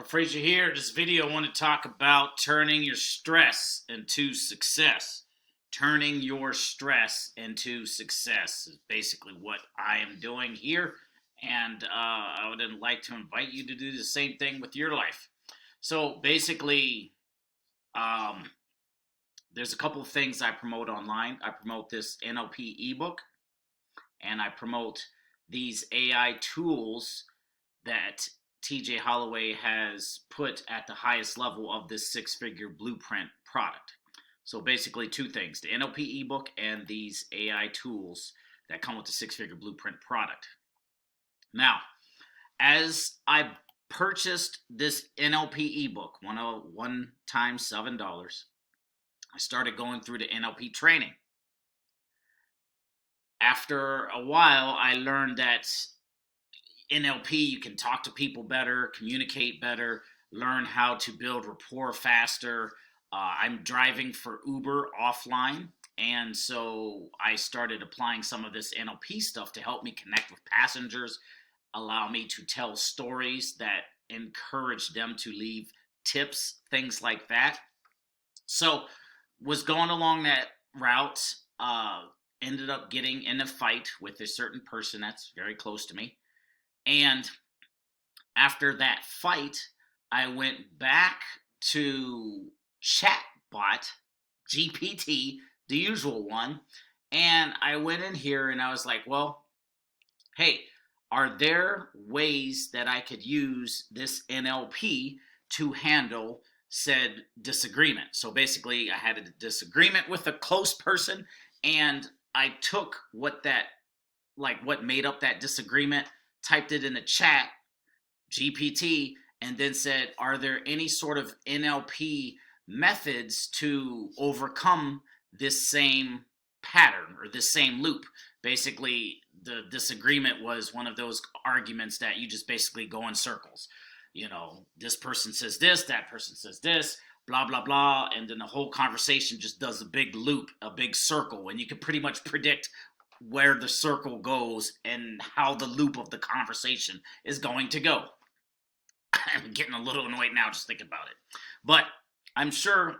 Fraser here. This video I want to talk about turning your stress into success. Turning your stress into success is basically what I am doing here, and I would like to invite you to do the same thing with your life. So basically, there's a couple of things I promote online. I promote this NLP ebook, and I promote these AI tools that TJ Holloway has put at the highest level of this six-figure blueprint product. So basically two things, the NLP ebook and these AI tools that come with the six-figure blueprint product. Now, as I purchased this NLP ebook, one time $7, I started going through the NLP training. After a while, I learned that NLP, you can talk to people better, communicate better, learn how to build rapport faster. I'm driving for Uber offline, and so I started applying some of this NLP stuff to help me connect with passengers, allow me to tell stories that encourage them to leave tips, things like that. So was going along that route, ended up getting in a fight with a certain person that's very close to me. And after that fight, I went back to chatbot, GPT, the usual one, and I went in here and I was like, well, hey, are there ways that I could use this NLP to handle said disagreement? So basically, I had a disagreement with a close person, and I took what made up that disagreement, typed it in the chat, GPT, and then said, are there any sort of NLP methods to overcome this same pattern or this same loop? Basically, the disagreement was one of those arguments that you just basically go in circles. You know, this person says this, that person says this, blah, blah, blah, and then the whole conversation just does a big loop, a big circle, and you can pretty much predict where the circle goes and how the loop of the conversation is going to go. I'm getting a little annoyed now just thinking about it. But I'm sure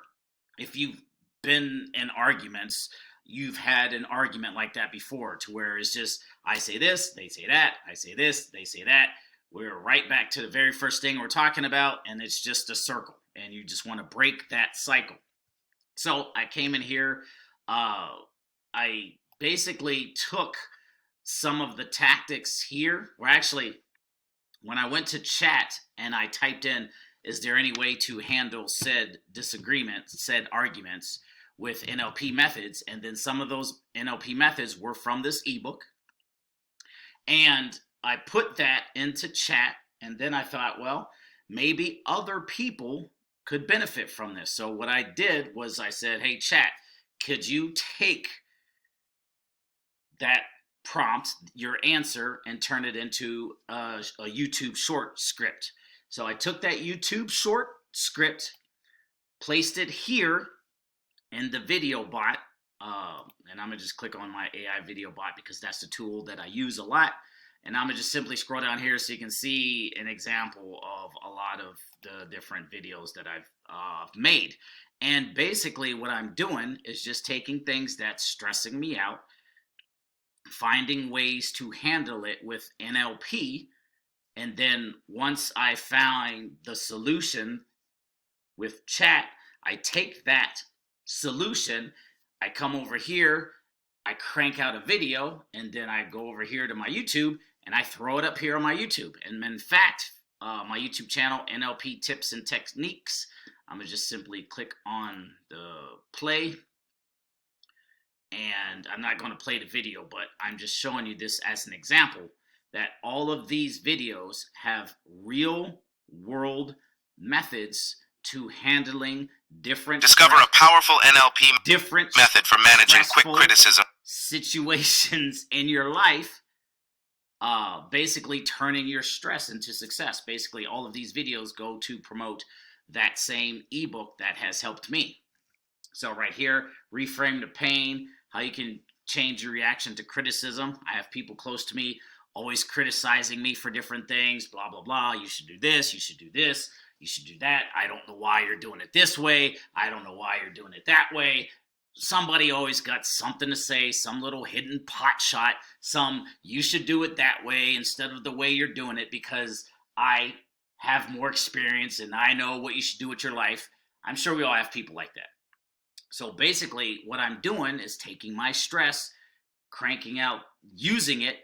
if you've been in arguments, you've had an argument like that before, to where it's just, I say this, they say that, I say this, they say that. We're right back to the very first thing we're talking about, and it's just a circle, and you just want to break that cycle. So I came in here, I basically took some of the tactics here, or actually, when I went to chat and I typed in, is there any way to handle said disagreements, said arguments with NLP methods? And then some of those NLP methods were from this ebook. And I put that into chat, and then I thought, well, maybe other people could benefit from this. So what I did was I said, hey, chat, could you take that prompt, your answer, and turn it into a YouTube short script? So I took that YouTube short script, placed it here in the video bot, and I'm gonna just click on my AI video bot because that's the tool that I use a lot. And I'm gonna just simply scroll down here so you can see an example of a lot of the different videos that I've made. And basically what I'm doing is just taking things that's stressing me out, finding ways to handle it with NLP, and then once I find the solution with chat, I take that solution, I come over here, I crank out a video, and then I go over here to my YouTube and I throw it up here on my YouTube. And in fact, my YouTube channel, NLP Tips and Techniques, I'm gonna just simply click on the play. And I'm not going to play the video, but I'm just showing you this as an example that all of these videos have real world methods to handling different Discover a powerful NLP method for managing quick criticism situations in your life, basically turning your stress into success. Basically, all of these videos go to promote that same ebook that has helped me. So right here, reframe the pain, how you can change your reaction to criticism. I have people close to me always criticizing me for different things, blah, blah, blah. You should do this, you should do this. You should do that. I don't know why you're doing it this way. I don't know why you're doing it that way. Somebody always got something to say, some little hidden pot shot, you should do it that way instead of the way you're doing it because I have more experience and I know what you should do with your life. I'm sure we all have people like that. So basically, what I'm doing is taking my stress, using it,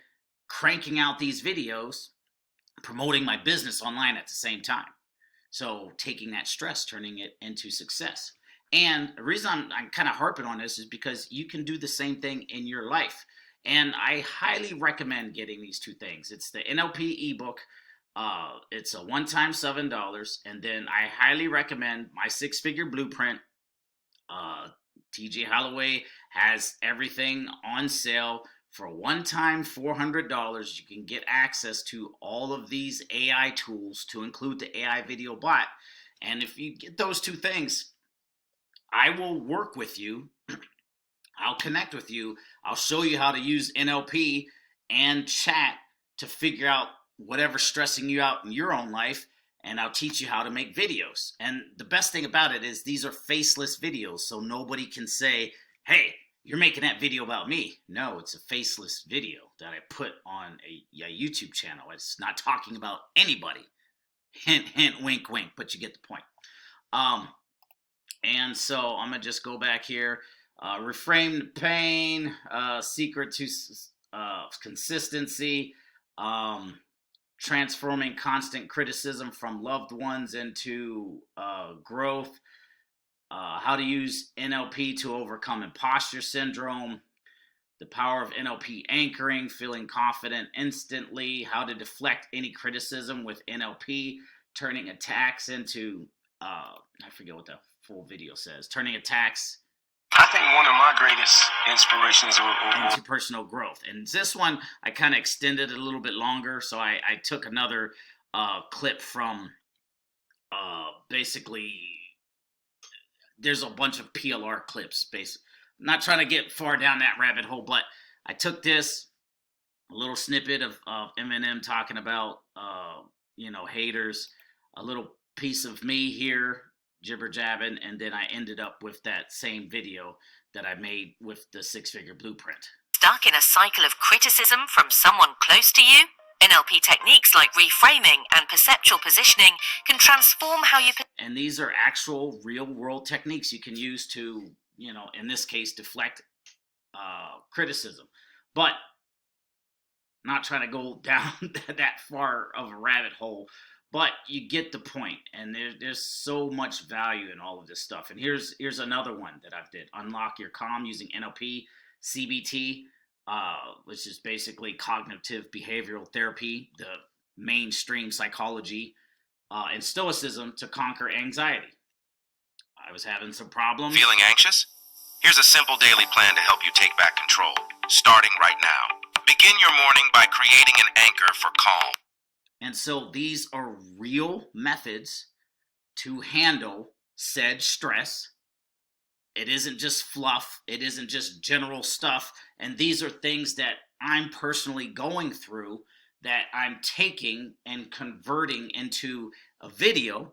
cranking out these videos, promoting my business online at the same time. So taking that stress, turning it into success. And the reason I'm kind of harping on this is because you can do the same thing in your life. And I highly recommend getting these two things. It's the NLP Ebook. It's a one-time $7. And then I highly recommend my six-figure blueprint. TJ Holloway has everything on sale for one-time $400. You can get access to all of these AI tools to include the AI video bot. And if you get those two things, I will work with you. I'll connect with you. I'll show you how to use NLP and chat to figure out whatever's stressing you out in your own life. And I'll teach you how to make videos. And the best thing about it is these are faceless videos, so nobody can say, hey, you're making that video about me. No, it's a faceless video that I put on a YouTube channel. It's not talking about anybody. Hint, hint, wink, wink, but you get the point. And so I'm going to just go back here. Reframe the pain, secret to consistency, transforming constant criticism from loved ones into growth, how to use NLP to overcome imposter syndrome, the power of NLP anchoring, feeling confident instantly, how to deflect any criticism with NLP, turning attacks into, I forget what the full video says, turning attacks. I think one of my greatest inspirations into personal growth. And this one, I kind of extended it a little bit longer. So I took another clip from basically, there's a bunch of PLR clips. I'm not trying to get far down that rabbit hole, but I took this, a little snippet of Eminem talking about, haters, a little piece of me here, jibber jabbing, and then I ended up with that same video that I made with the six-figure blueprint. Stuck in a cycle of criticism from someone close to you? NLP techniques like reframing and perceptual positioning can transform how you... And these are actual real-world techniques you can use to, in this case, deflect criticism. But not trying to go down that far of a rabbit hole. But you get the point, and there's so much value in all of this stuff. And here's another one that I've did. Unlock your calm using NLP, CBT, which is basically cognitive behavioral therapy, the mainstream psychology, and stoicism to conquer anxiety. I was having some problems. Feeling anxious? Here's a simple daily plan to help you take back control, starting right now. Begin your morning by creating an anchor for calm. And so these are real methods to handle said stress. It isn't just fluff. It isn't just general stuff. And these are things that I'm personally going through that I'm taking and converting into a video.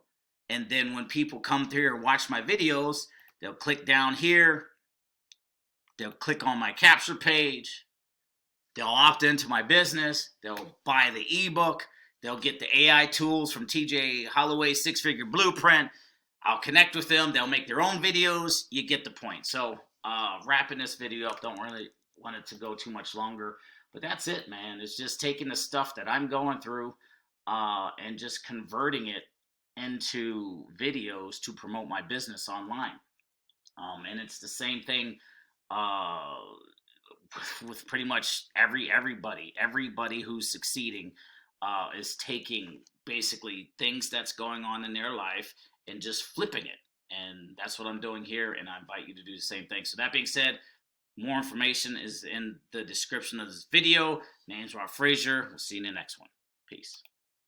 And then when people come through here and watch my videos, they'll click down here. They'll click on my capture page. They'll opt into my business. They'll buy the ebook. They'll get the AI tools from TJ Holloway's six-figure blueprint. I'll connect with them. They'll make their own videos. You get the point. So wrapping this video up, don't really want it to go too much longer. But that's it, man. It's just taking the stuff that I'm going through and just converting it into videos to promote my business online. And it's the same thing with pretty much everybody who's succeeding. Is taking basically things that's going on in their life and just flipping it. And that's what I'm doing here, and I invite you to do the same thing. So that being said, more information is in the description of this video. My name's Rob Frazier. We'll see you in the next one. Peace.